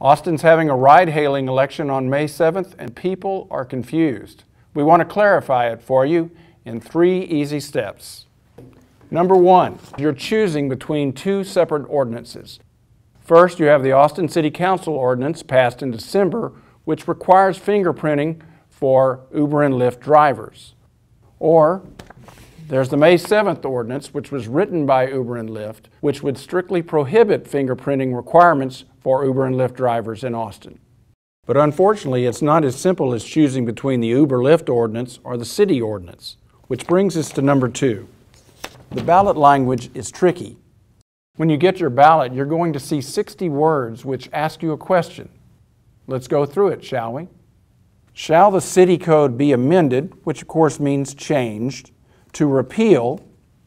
Austin's having a ride-hailing election on May 7th, and people are confused. We want to clarify it for you in 3 easy steps. Number 1, you're choosing between 2 separate ordinances. First, you have the Austin City Council ordinance passed in December, which requires fingerprinting for Uber and Lyft drivers. Or there's the May 7th ordinance, which was written by Uber and Lyft, which would strictly prohibit fingerprinting requirements for Uber and Lyft drivers in Austin. But unfortunately, it's not as simple as choosing between the Uber-Lyft ordinance or the city ordinance, which brings us to number 2. The ballot language is tricky. When you get your ballot, you're going to see 60 words which ask you a question. Let's go through it, shall we? Shall the city code be amended, which of course means changed, to repeal,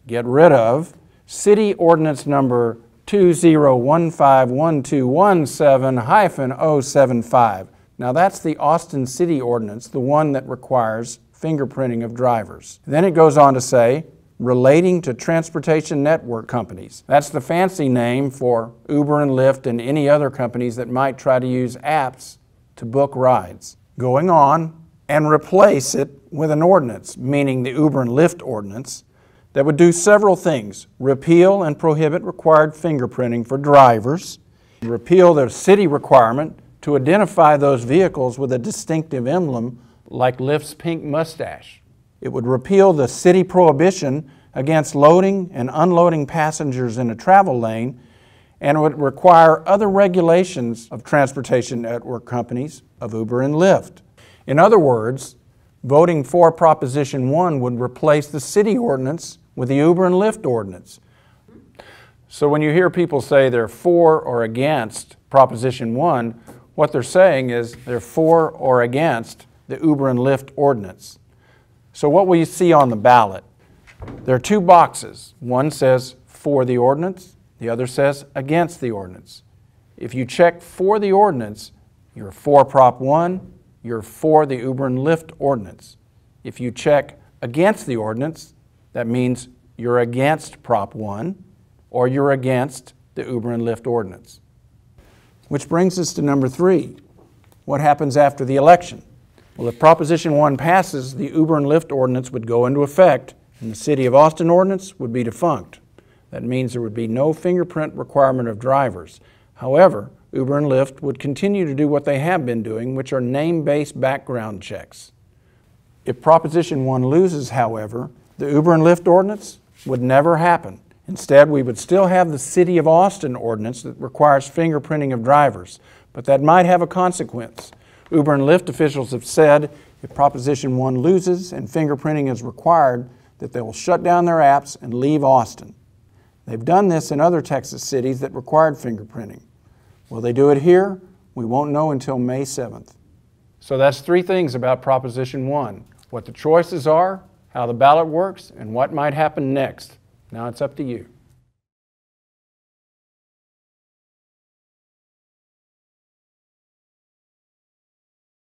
get rid of, city ordinance number 20151217-075. Now that's the Austin City Ordinance, the one that requires fingerprinting of drivers. Then it goes on to say, relating to transportation network companies. That's the fancy name for Uber and Lyft and any other companies that might try to use apps to book rides. Going on and replace it with an ordinance, meaning the Uber and Lyft ordinance, that would do several things. Repeal and prohibit required fingerprinting for drivers. Repeal the city requirement to identify those vehicles with a distinctive emblem like Lyft's pink mustache. It would repeal the city prohibition against loading and unloading passengers in a travel lane, and it would require other regulations of transportation network companies of Uber and Lyft. In other words, voting for Proposition 1 would replace the city ordinance with the Uber and Lyft ordinance. So when you hear people say they're for or against Proposition 1, what they're saying is they're for or against the Uber and Lyft ordinance. So what will you see on the ballot? There are 2 boxes. One says for the ordinance, the other says against the ordinance. If you check for the ordinance, you're for Prop 1, you're for the Uber and Lyft ordinance. If you check against the ordinance, that means you're against Prop 1 or you're against the Uber and Lyft ordinance. Which brings us to number 3. What happens after the election? Well, if Proposition 1 passes, the Uber and Lyft ordinance would go into effect and the City of Austin ordinance would be defunct. That means there would be no fingerprint requirement of drivers. However, Uber and Lyft would continue to do what they have been doing, which are name-based background checks. If Proposition 1 loses, however, the Uber and Lyft ordinance would never happen. Instead, we would still have the City of Austin ordinance that requires fingerprinting of drivers, but that might have a consequence. Uber and Lyft officials have said if Proposition 1 loses and fingerprinting is required, that they will shut down their apps and leave Austin. They've done this in other Texas cities that required fingerprinting. Will they do it here? We won't know until May 7th. So that's 3 things about Proposition 1. What the choices are, how the ballot works, and what might happen next. Now it's up to you.